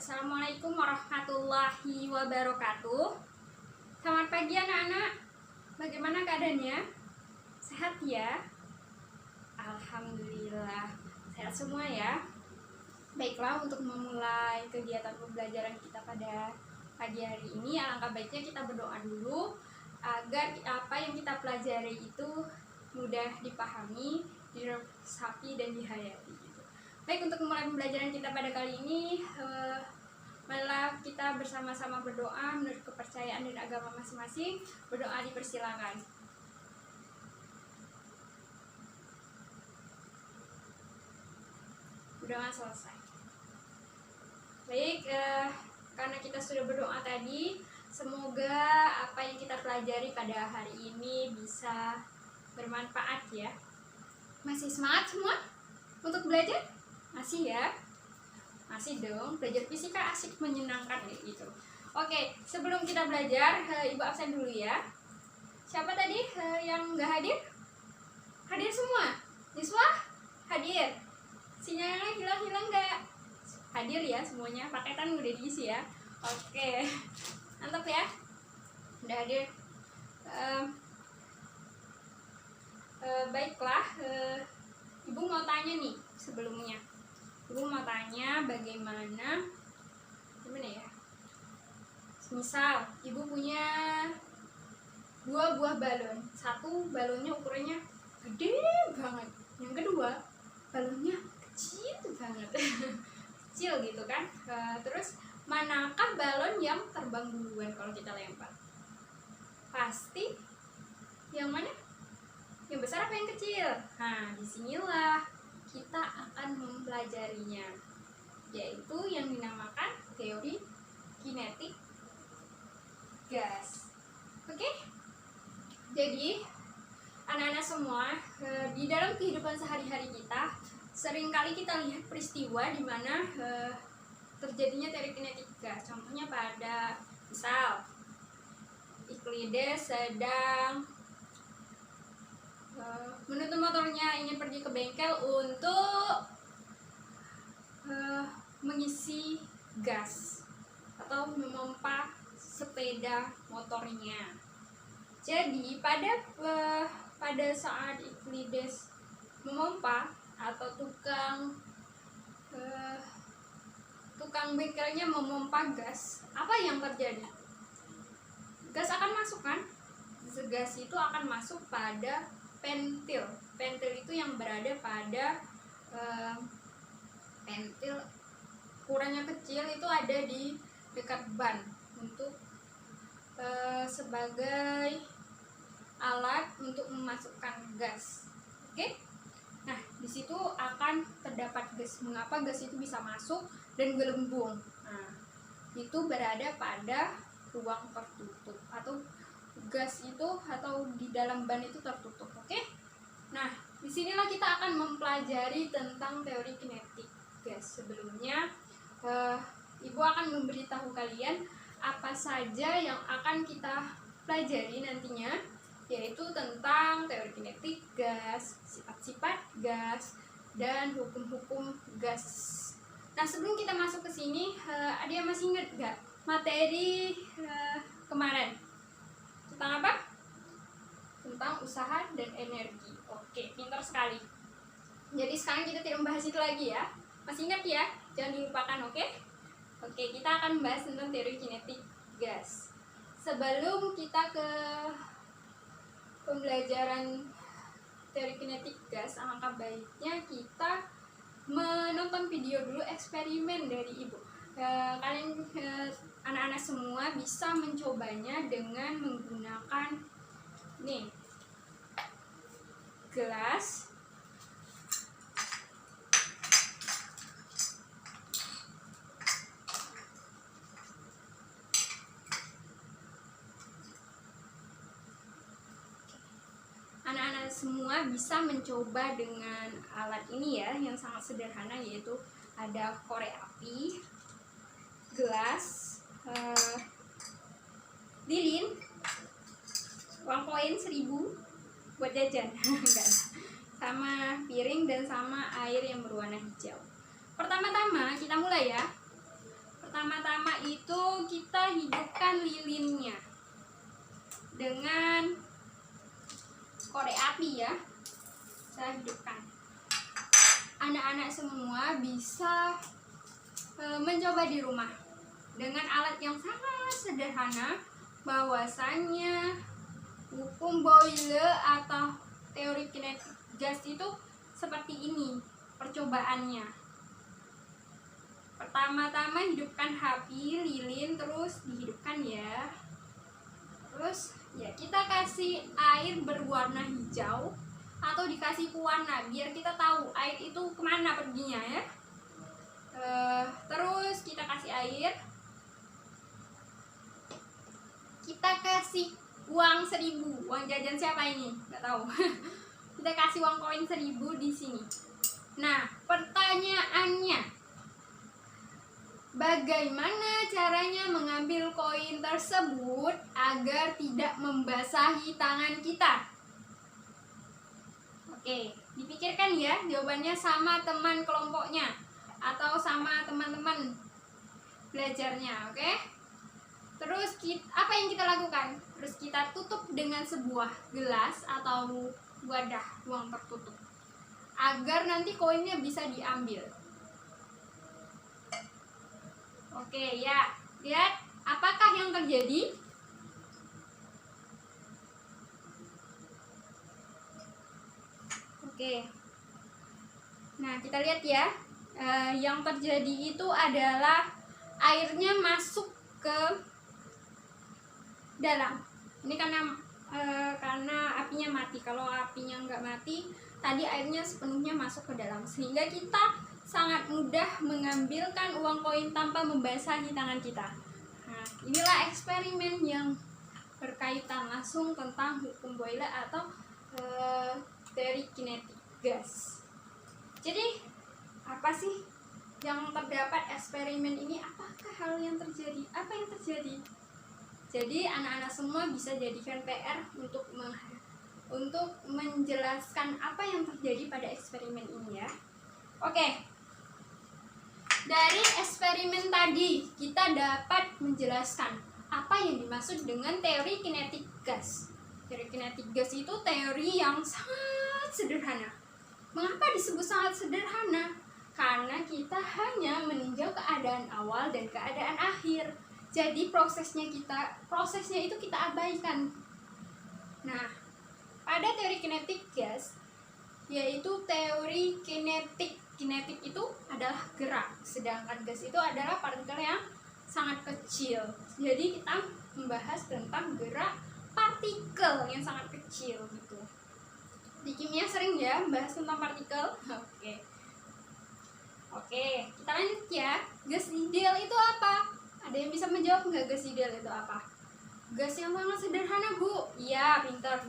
Assalamualaikum warahmatullahi wabarakatuh. Selamat pagi anak-anak. Bagaimana keadaannya? Sehat ya? Alhamdulillah sehat semua ya. Baiklah, untuk memulai kegiatan pembelajaran kita pada pagi hari ini, alangkah baiknya kita berdoa dulu agar apa yang kita pelajari itu mudah dipahami, diresapi dan dihayati. Baik, untuk memulai pembelajaran kita pada kali ini, marilah kita bersama-sama berdoa menurut kepercayaan dan agama masing-masing. Berdoa dipersilakan. Berdoa selesai. Baik, karena kita sudah berdoa tadi, semoga apa yang kita pelajari pada hari ini bisa bermanfaat ya. Masih semangat semua untuk belajar? Masih ya? Masih dong, belajar fisika asik, menyenangkan gitu. Oke, sebelum kita belajar, Ibu absen dulu ya. Siapa tadi yang nggak hadir? Hadir semua? Siswa? Hadir? Sinyalnya hilang-hilang nggak? Hadir ya semuanya, paketan udah diisi ya. Oke, mantap ya. Udah hadir. Baiklah, Ibu mau tanya nih sebelumnya. Ibu mau tanya gimana ya? Misal Ibu punya 2 buah balon. Satu balonnya ukurannya gede banget. Yang kedua balonnya kecil banget. Kecil gitu kan. Terus manakah balon yang terbang duluan kalau kita lempar? Pasti yang mana? Yang besar apa yang kecil? Nah, disinilah kita akan mempelajarinya, yaitu yang dinamakan teori kinetik gas. Oke? Jadi, anak-anak semua, di dalam kehidupan sehari-hari kita, seringkali kita lihat peristiwa di mana terjadinya teori kinetik gas. Contohnya pada misal Euclides sedang menuntun motornya, ingin pergi ke bengkel untuk mengisi gas atau memompa sepeda motornya. Jadi pada saat Euclides memompa atau tukang bengkelnya memompa gas, apa yang terjadi? Gas akan masuk kan? Gas itu akan masuk pada pentil. Pentil itu yang berada pada pentil ukurannya kecil, itu ada di dekat ban untuk sebagai alat untuk memasukkan gas. Oke? Nah, di situ akan terdapat gas. Mengapa gas itu bisa masuk dan gelembung? Nah, itu berada pada ruang tertutup atau gas itu atau di dalam ban itu tertutup. Oke? Nah, disinilah kita akan mempelajari tentang teori kinetik gas. Sebelumnya, Ibu akan memberitahu kalian apa saja yang akan kita pelajari nantinya, yaitu tentang teori kinetik gas, sifat-sifat gas, dan hukum-hukum gas. Nah, sebelum kita masuk ke sini, ada yang masih ingat nggak materi kemarin? Tentang apa? Tentang usaha dan energi. Oke, pintar sekali. Jadi sekarang kita tidak membahas itu lagi ya. Masih ingat ya? Jangan dilupakan, oke? Oke, kita akan membahas tentang teori kinetik gas. Sebelum kita ke pembelajaran teori kinetik gas, alangkah baiknya kita menonton video dulu eksperimen dari Ibu. Kalian anak-anak semua bisa mencobanya dengan menggunakan nih gelas, anak-anak semua bisa mencoba dengan alat ini ya, yang sangat sederhana, yaitu ada korek api, gelas, lilin, uang koin 1000 buat jajan, sama piring dan sama air yang berwarna hijau. Pertama-tama kita mulai ya. Pertama-tama itu kita hidupkan lilinnya dengan korek api ya. Saya hidupkan. Anak-anak semua bisa mencoba di rumah dengan alat yang sangat sederhana. Bahwasannya hukum Boyle atau teori kinetik gas itu seperti ini percobaannya. Pertama-tama hidupkan api lilin, terus dihidupkan ya. Terus ya kita kasih air berwarna hijau atau dikasih pewarna biar kita tahu air itu kemana perginya ya. Terus kita kasih air, kita kasih uang 1.000, uang jajan siapa ini? Nggak tahu. Kita kasih uang koin 1.000 di sini. Nah, pertanyaannya, bagaimana caranya mengambil koin tersebut agar tidak membasahi tangan kita? Oke, dipikirkan ya jawabannya sama teman kelompoknya atau sama teman-teman belajarnya, oke? Terus apa yang kita lakukan? Terus kita tutup dengan sebuah gelas atau wadah uang tertutup agar nanti koinnya bisa diambil. Oke ya, lihat apakah yang terjadi? Oke, nah kita lihat ya, yang terjadi itu adalah airnya masuk ke dalam. Ini karena apinya mati. Kalau apinya nggak mati, tadi airnya sepenuhnya masuk ke dalam, sehingga kita sangat mudah mengambilkan uang koin tanpa membasahi tangan kita. Nah, inilah eksperimen yang berkaitan langsung tentang hukum Boyle atau teori kinetik gas. Jadi, apa sih yang terdapat eksperimen ini? Apakah hal yang terjadi? Apa yang terjadi? Jadi, anak-anak semua bisa jadikan PR untuk menjelaskan apa yang terjadi pada eksperimen ini ya. Oke. Dari eksperimen tadi, kita dapat menjelaskan apa yang dimaksud dengan teori kinetik gas. Teori kinetik gas itu teori yang sangat sederhana. Mengapa disebut sangat sederhana? Karena kita hanya meninjau keadaan awal dan keadaan akhir. Jadi prosesnya itu kita abaikan. Nah, pada teori kinetik gas, yaitu teori kinetik. Kinetik itu adalah gerak, sedangkan gas itu adalah partikel yang sangat kecil. Jadi kita membahas tentang gerak partikel yang sangat kecil gitu. Di kimia sering ya bahas tentang partikel. Oke, kita lanjut ya. Gas ideal itu apa? Ada yang bisa menjawab nggak gas ideal itu apa? Gas yang sangat sederhana, Bu. Iya, pintar.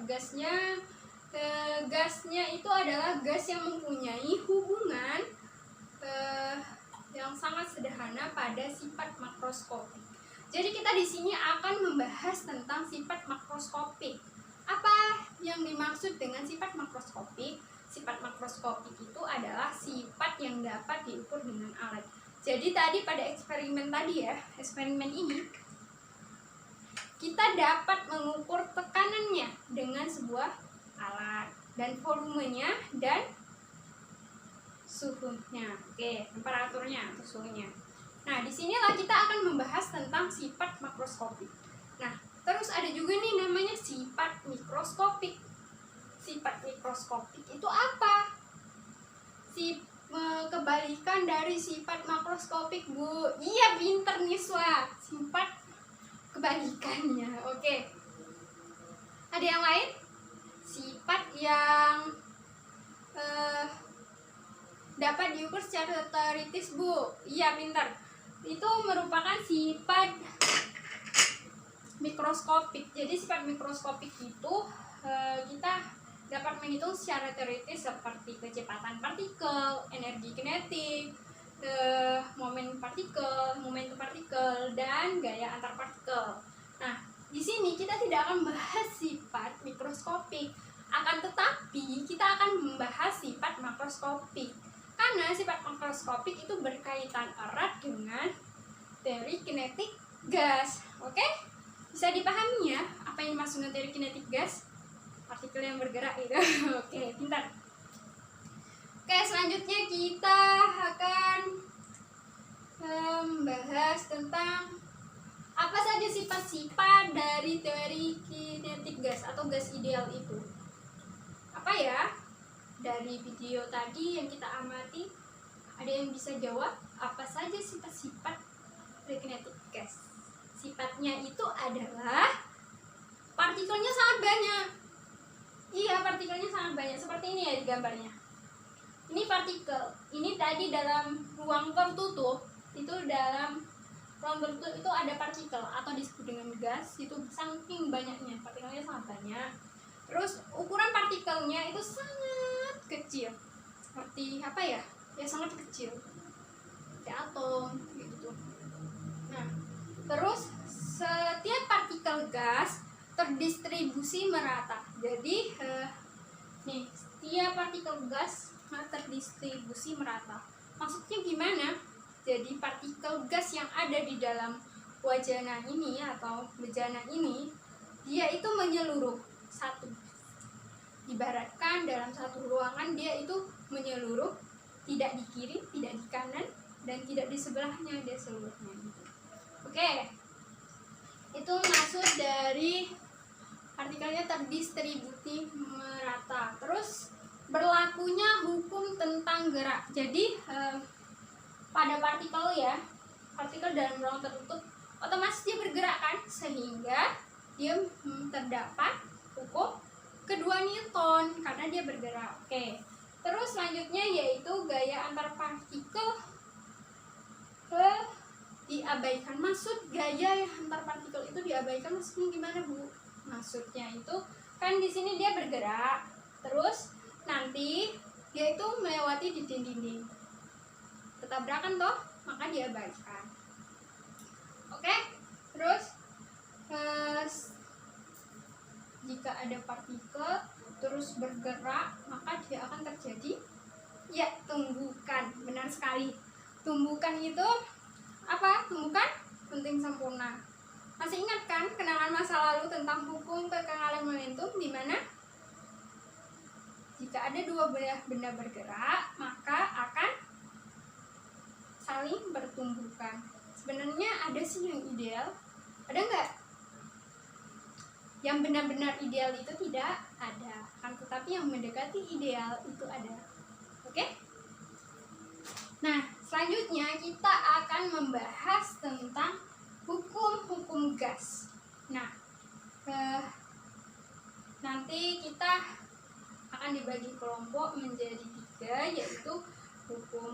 Gasnya itu adalah gas yang mempunyai hubungan yang sangat sederhana pada sifat makroskopik. Jadi kita di sini akan membahas tentang sifat makroskopik. Apa yang dimaksud dengan sifat makroskopik? Sifat makroskopik itu adalah sifat yang dapat diukur dengan alat. Jadi tadi pada eksperimen ini kita dapat mengukur tekanannya dengan sebuah alat dan volumenya dan suhunya. Oke, temperaturnya atau suhunya. Nah, disinilah kita akan membahas tentang sifat makroskopik. Nah, terus ada juga nih namanya sifat mikroskopik. Sifat mikroskopik itu apa? Kebalikan dari sifat makroskopik, Bu. Iya, pinter nih, Swa. Sifat kebalikannya. Oke. Ada yang lain? Sifat yang dapat diukur secara teoritis, Bu. Iya, pintar. Itu merupakan sifat mikroskopik. Jadi sifat mikroskopik itu kita dapat menghitung secara teoritis seperti kecepatan partikel, energi kinetik, momentum partikel, dan gaya antar partikel. Nah, di sini kita tidak akan membahas sifat mikroskopik, akan tetapi kita akan membahas sifat makroskopik. Karena sifat makroskopik itu berkaitan erat dengan teori kinetik gas. Oke? Bisa dipahami ya apa yang dimaksud dengan teori kinetik gas? Partikel yang bergerak itu. Oke, pintar. Oke, selanjutnya kita akan membahas tentang apa saja sifat-sifat dari teori kinetik gas atau gas ideal itu. Apa ya? Dari video tadi yang kita amati, ada yang bisa jawab apa saja sifat-sifat dari kinetik gas? Sifatnya itu adalah partikelnya sangat banyak. Iya, partikelnya sangat banyak. Seperti ini ya di gambarnya. Ini partikel. Ini tadi dalam ruang tertutup. Itu dalam ruang tertutup itu ada partikel atau disebut dengan gas. Itu saking banyaknya, partikelnya sangat banyak. Terus ukuran partikelnya itu sangat kecil. Seperti apa ya? Ya sangat kecil. Kayak atom gitu. Nah, terus setiap partikel gas terdistribusi merata. Jadi nih, setiap partikel gas terdistribusi merata. Maksudnya gimana? Jadi partikel gas yang ada di dalam wajana ini atau bejana ini, dia itu menyeluruh satu. Ibaratkan dalam satu ruangan dia itu menyeluruh, tidak di kiri, tidak di kanan, dan tidak di sebelahnya, dia seluruhnya gitu. Oke. Itu maksud dari partikelnya terdistribusi merata. Terus berlakunya hukum tentang gerak. Jadi pada partikel ya, partikel dalam ruang tertutup otomatis dia bergerak kan, sehingga dia terdapat hukum kedua Newton karena dia bergerak. Oke. Terus selanjutnya yaitu gaya antar partikel diabaikan. Maksud gaya antar partikel itu diabaikan maksudnya gimana, Bu? Maksudnya itu kan di sini dia bergerak, terus nanti dia itu melewati dinding-dinding. Ketabrakan toh, maka diabaikan. Oke? Terus jika ada partikel terus bergerak, maka dia akan terjadi tumbukan. Benar sekali. Tumbukan itu apa? Tumbukan penting sempurna. Masih ingat kan kenalan masa lalu tentang hukum kekekalan momentum, di mana jika ada dua benda bergerak, maka akan saling bertumbukan. Sebenarnya ada sih yang ideal, ada nggak? Yang benar-benar ideal itu tidak ada, kan? Tetapi yang mendekati ideal itu ada. Oke? Nah, selanjutnya kita akan membahas tentang hukum-hukum gas. Nah, nanti kita akan dibagi kelompok menjadi 3, yaitu hukum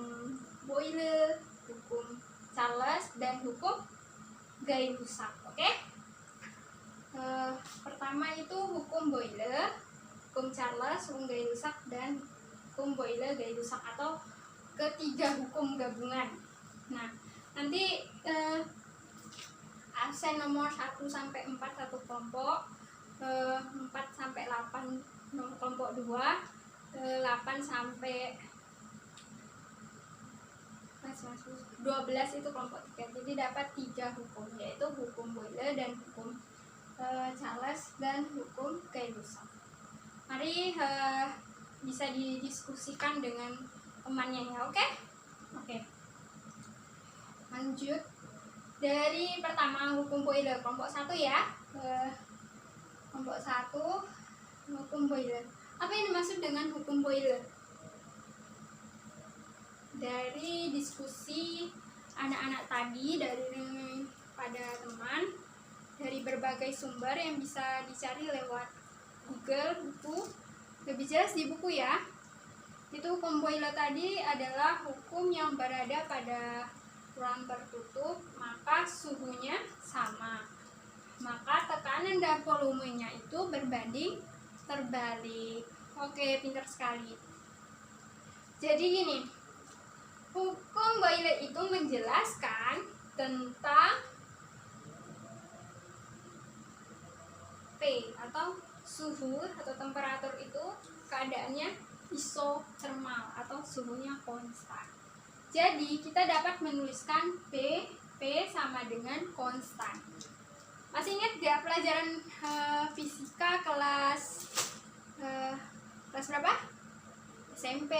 Boyle, hukum Charles, dan hukum Gay-Lussac. Oke? Pertama itu hukum Boyle, hukum Charles, hukum Gay-Lussac, dan hukum Boyle Gay-Lussac atau ketiga hukum gabungan. Nah, nanti absen nomor 1 sampai 4 satu kelompok, 4 sampai 8 kelompok 2, 8 sampai 12 itu kelompok 3. Jadi dapat 3 hukum, yaitu hukum Boyle dan hukum Charles dan hukum Gay-Lussac. Mari bisa didiskusikan dengan temannya ya, oke? Oke. Lanjut dari pertama hukum Boyle, kelompok 1 ya. Kelompok 1 hukum Boyle. Apa yang dimaksud dengan hukum Boyle? Dari diskusi anak-anak tadi, dari pada teman, dari berbagai sumber yang bisa dicari lewat Google, buku, lebih jelas di buku ya. Itu hukum Boyle tadi adalah hukum yang berada pada ruang tertutup, maka suhunya sama, maka tekanan dan volumenya itu berbanding terbalik. Oke, pintar sekali. Jadi gini, hukum Boyle itu menjelaskan tentang P atau suhu atau temperatur itu keadaannya isotermal atau suhunya konstan. Jadi kita dapat menuliskan P P sama dengan konstan. Masih ingat gak pelajaran fisika kelas berapa? SMP.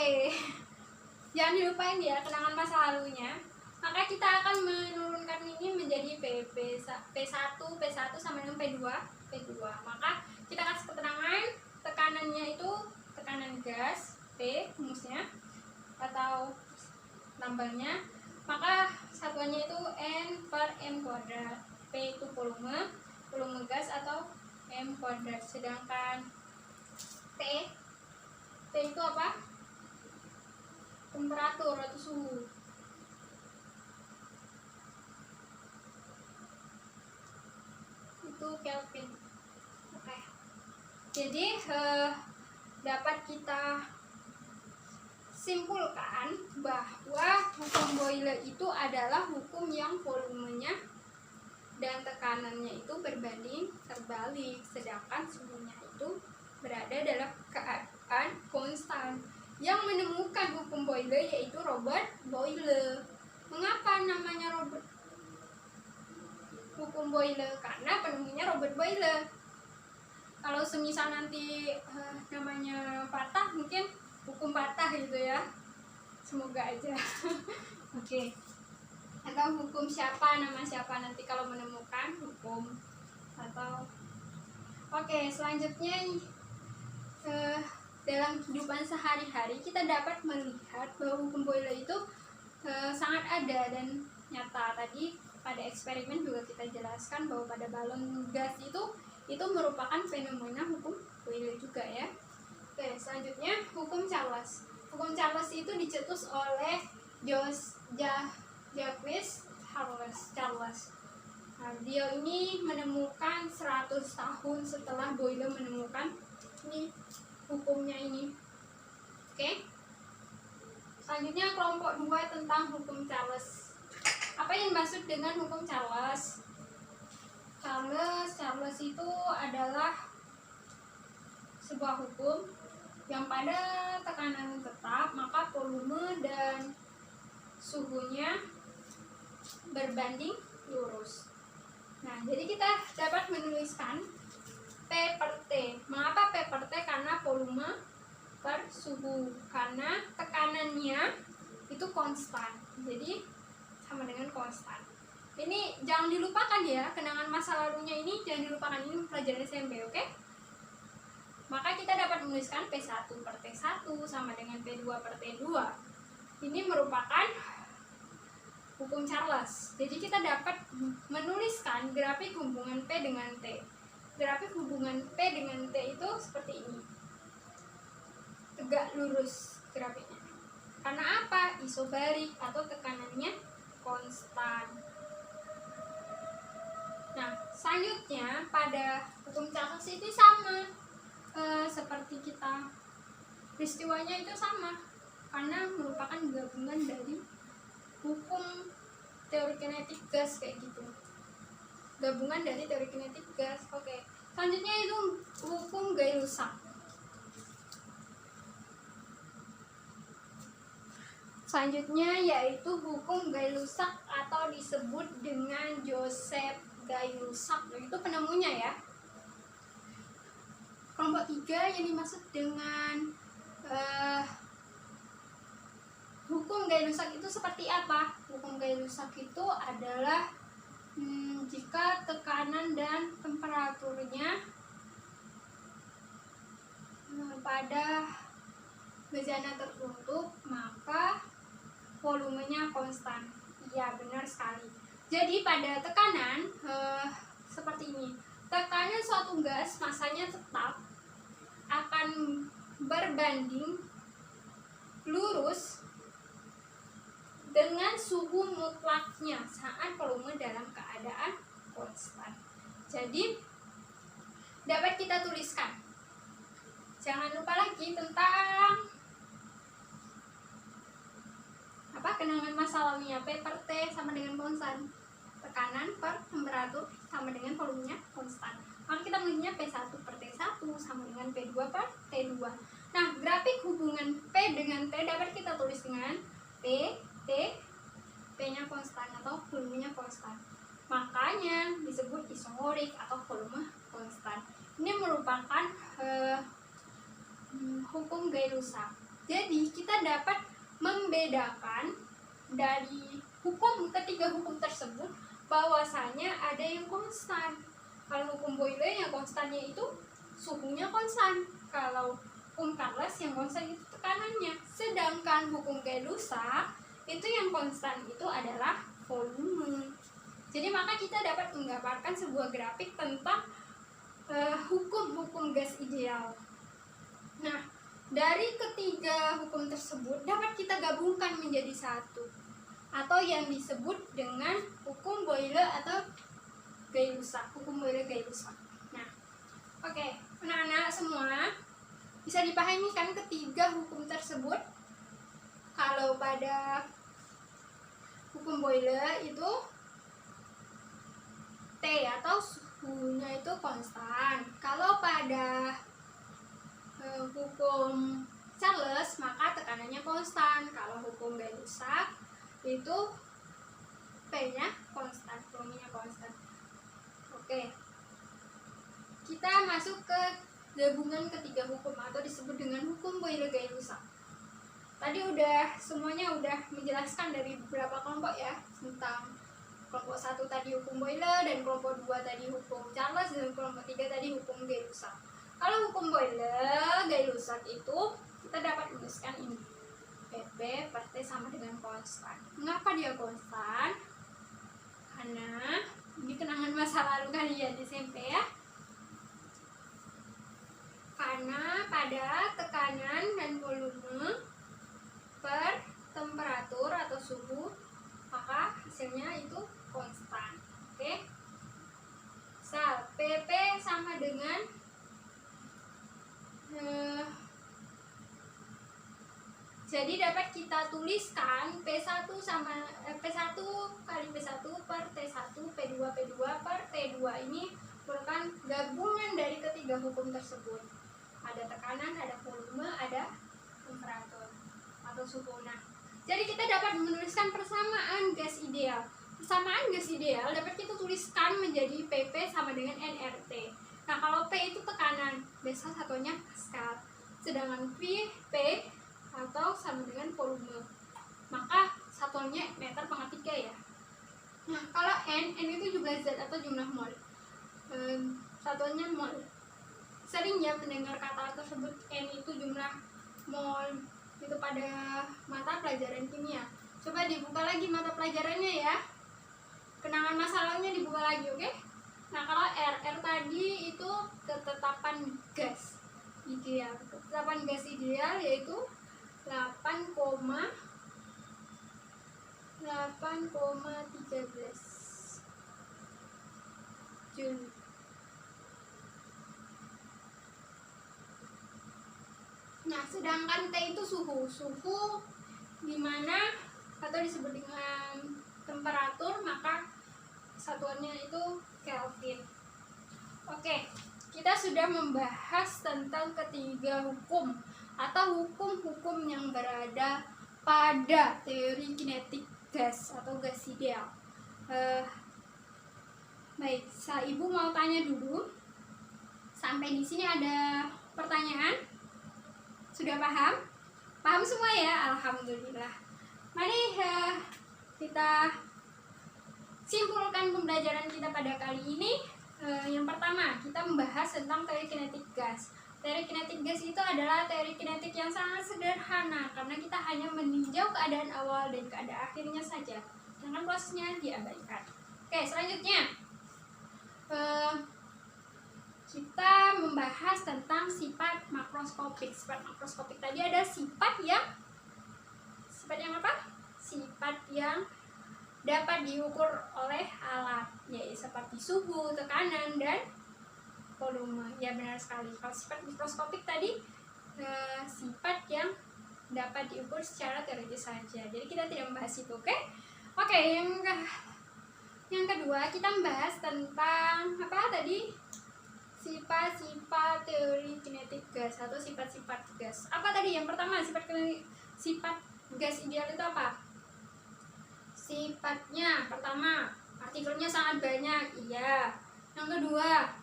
Jangan dilupain ya kenangan masa lalunya. Maka kita akan menurunkan ini menjadi P1 sama dengan P2. Maka kita kasih keterangan tekanannya itu tekanan gas P rumusnya atau lambangnya. Maka satuannya itu N/m². P itu volume gas atau m². Sedangkan T itu apa? Temperatur atau suhu. Itu Kelvin. Oke. Jadi dapat kita simpulkan bahwa hukum Boyle itu adalah hukum yang volumenya dan tekanannya itu berbanding terbalik, sedangkan suhunya itu berada dalam keadaan konstan. Yang menemukan hukum Boyle yaitu Robert Boyle. Mengapa namanya hukum Boyle? Karena penemunya Robert Boyle. Kalau semisal nanti namanya patah, mungkin hukum patah gitu ya. Semoga aja. Oke. Atau hukum siapa, nama siapa nanti kalau menemukan hukum atau oke, selanjutnya dalam kehidupan sehari-hari kita dapat melihat bahwa hukum Boyle itu sangat ada dan nyata. Tadi pada eksperimen juga kita jelaskan bahwa pada balon gas itu merupakan fenomena hukum Boyle juga ya. Oke, selanjutnya hukum Charles. Hukum Charles itu dicetus oleh Jacques Charles. Nah, dia ini menemukan 100 tahun setelah Boyle menemukan ini hukumnya ini. Oke. Selanjutnya kelompok 2 tentang hukum Charles. Apa yang dimaksud dengan hukum Charles? Charles itu adalah sebuah hukum yang pada tekanan tetap maka volume dan suhunya berbanding lurus. Nah, jadi kita dapat menuliskan P per T. Mengapa P per T? Karena volume per suhu. Karena tekanannya itu konstan. Jadi sama dengan konstan. Ini jangan dilupakan ya, kenangan masa lalunya ini jangan dilupakan, ini pelajaran SMP, oke? Maka kita dapat menuliskan P1 per T1 sama dengan P2 per T2. Ini merupakan hukum Charles. Jadi kita dapat menuliskan grafik hubungan P dengan T. Grafik hubungan P dengan T itu seperti ini. Tegak lurus grafiknya. Karena apa? Isobarik atau tekanannya konstan. Nah, selanjutnya pada hukum Charles itu sama seperti kita. Peristiwanya itu sama karena merupakan gabungan dari hukum teori kinetik gas kayak gitu. Gabungan dari teori kinetik gas. Oke. Selanjutnya itu hukum Gay-Lussac. Selanjutnya yaitu hukum Gay-Lussac atau disebut dengan Joseph Gay-Lussac. Itu penemunya ya. Kelompok 3 yang dimaksud dengan hukum Gay-Lussac itu seperti apa? Hukum Gay-Lussac itu adalah jika tekanan dan temperaturnya pada bejana tertutup maka volumenya konstan. Iya, benar sekali. Jadi pada tekanan seperti ini. Tekanan suatu gas masanya tetap akan berbanding lurus dengan suhu mutlaknya saat volume dalam keadaan konstan. Jadi dapat kita tuliskan. Jangan lupa lagi tentang apa kenangan masa lalunya. P per T sama dengan konstan. Tekanan per temperatur sama dengan volumenya konstan. Maka kita menulisnya P1 per T1 sama dengan P2 per T2. Nah, grafik hubungan P dengan T dapat kita tulis dengan P, T, P P-nya konstan atau volumenya konstan. Makanya disebut isomerik atau volume konstan. Ini merupakan hukum Gay-Lussac. Jadi kita dapat membedakan dari ketiga hukum tersebut bahwasanya ada yang konstan. Kalau hukum Boyle yang konstannya itu suhunya konstan. Kalau hukum Charles yang konstan itu tekanannya. Sedangkan hukum Gay-Lussac itu yang konstan itu adalah volume. Jadi maka kita dapat menggambarkan sebuah grafik tentang hukum-hukum gas ideal. Nah, dari ketiga hukum tersebut dapat kita gabungkan menjadi satu, atau yang disebut dengan hukum Boyle atau Gay-Lussac, hukum Boyle Gay-Lussac. Nah, oke, anak-anak semua bisa dipahami kan ketiga hukum tersebut? Kalau pada hukum Boyle itu T atau suhunya itu konstan. Kalau pada hukum Charles maka tekanannya konstan. Kalau hukum Gay-Lussac itu P-nya konstan, volumenya konstan. Oke, kita masuk ke gabungan ketiga hukum atau disebut dengan hukum Boyle Gay-Lussac. Tadi semuanya udah menjelaskan dari beberapa kelompok ya, tentang kelompok 1 tadi hukum Boyle, dan kelompok 2 tadi hukum Charles, dan kelompok 3 tadi hukum Gay-Lussac. Kalau hukum Boyle Gay-Lussac itu kita dapat menuliskan ini, PP per T sama dengan konstan. Mengapa dia konstan? Karena ini kenangan masa lalu kalian di SMP ya. Karena pada tekanan dan volume per temperatur atau suhu maka hasilnya itu konstan. Oke. Misal PP sama dengan jadi dapat kita tuliskan P1 kali P1 per T1 P2 per T2 ini merupakan gabungan dari ketiga hukum tersebut. Ada tekanan, ada volume, ada temperatur atau suhu. Nah, jadi kita dapat menuliskan persamaan gas ideal. Persamaan gas ideal dapat kita tuliskan menjadi PP sama dengan nRT. Nah, kalau P itu tekanan, biasa satuannya Pascal. Sedangkan P atau sama dengan volume, maka satuannya meter pangkat 3 ya. Nah, kalau N itu jumlah zat atau jumlah mol, satuannya mol. Sering ya mendengar kata tersebut N itu jumlah mol itu pada mata pelajaran kimia. Coba dibuka lagi mata pelajarannya ya, kenangan masa lalunya dibuka lagi, oke? Nah, kalau R tadi itu ketetapan gas ideal. Ketetapan gas ideal yaitu 8,13 Joule. Nah, sedangkan T itu suhu dimana atau disebut dengan temperatur, maka satuannya itu Kelvin. Oke, kita sudah membahas tentang ketiga hukum atau hukum-hukum yang berada pada teori kinetik gas atau gas ideal. Baik, Ibu mau tanya dulu. Sampai di sini ada pertanyaan? Sudah paham? Paham semua ya? Alhamdulillah. Mari kita simpulkan pembelajaran kita pada kali ini. Yang pertama, kita membahas tentang teori kinetik gas. Teori kinetik gas itu adalah teori kinetik yang sangat sederhana karena kita hanya meninjau keadaan awal dan keadaan akhirnya saja, sedangkan prosesnya diabaikan. Oke, selanjutnya kita membahas tentang sifat makroskopik. Sifat makroskopik tadi ada sifat yang apa? Sifat yang dapat diukur oleh alat, yaitu seperti suhu, tekanan, dan volume. Ya, benar sekali. Kalau sifat mikroskopik tadi sifat yang dapat diukur secara teoritis saja. Jadi kita tidak membahas itu, oke? Oke, yang kedua kita membahas tentang apa tadi? Sifat-sifat teori kinetik gas atau sifat-sifat gas. Apa tadi yang pertama? Sifat gas ideal itu apa? Sifatnya, pertama, artikelnya sangat banyak, iya. Yang kedua,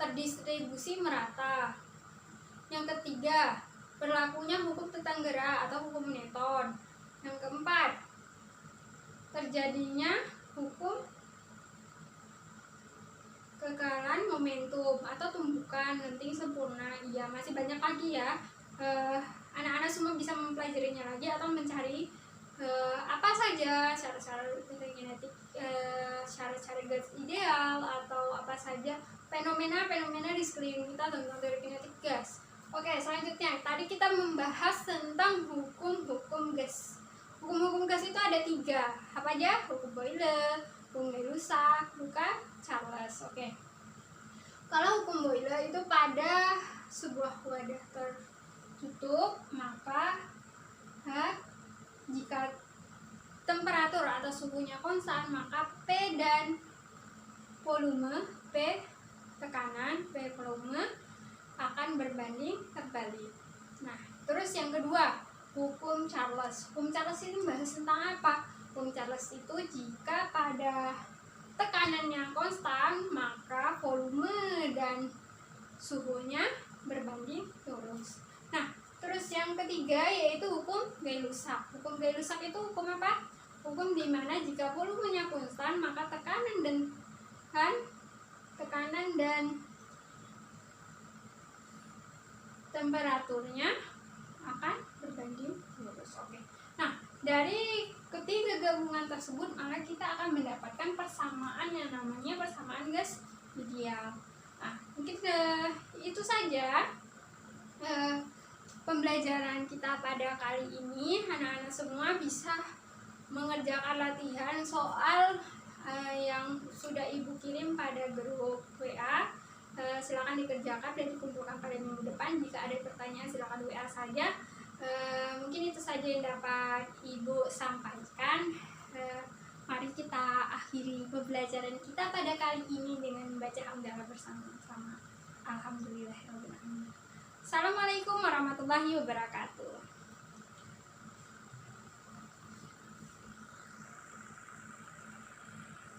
terdistribusi merata. Yang ketiga, berlakunya hukum tetanggara atau hukum Newton. Yang keempat, terjadinya hukum kekalan momentum atau tumbukan lenting sempurna. Iya, masih banyak lagi ya. Anak-anak semua bisa mempelajarinya lagi atau mencari apa saja syarat-syarat genetik, syarat-syarat gas ideal, atau apa saja fenomena-fenomena di sekeliling kita tentang teori kinetik gas. Oke, selanjutnya tadi kita membahas tentang hukum-hukum gas. Hukum-hukum gas itu ada 3. Apa aja? Hukum Boyle, hukum Gay-Lussac, hukum Charles. Oke. Kalau hukum Boyle itu pada sebuah wadah tertutup, maka jika temperatur atau suhunya konstan, maka P dan volume, P tekanan, P volume akan berbanding terbalik. Nah, terus yang kedua, hukum Charles. Hukum Charles ini membahas tentang apa? Hukum Charles itu jika pada tekanan yang konstan, maka volume dan suhunya berbanding lurus. Nah, terus yang ketiga yaitu hukum Gay-Lussac. Hukum Gay-Lussac itu hukum apa? Hukum di mana jika volumenya konstan, maka tekanan dan temperaturnya akan berbanding lurus. Oke. Nah, dari ketiga gabungan tersebut, maka kita akan mendapatkan persamaan yang namanya persamaan gas ideal. Nah, mungkin itu saja pembelajaran kita pada kali ini. Anak-anak semua bisa mengerjakan latihan soal yang sudah ibu kirim pada grup WA. Silakan dikerjakan dan dikumpulkan pada minggu depan. Jika ada pertanyaan silakan WA saja. Mungkin itu saja yang dapat ibu sampaikan. Mari kita akhiri pembelajaran kita pada kali ini dengan membaca hamdalah bersama-sama. Alhamdulillahirrahmanirrahim. Assalamualaikum warahmatullahi wabarakatuh.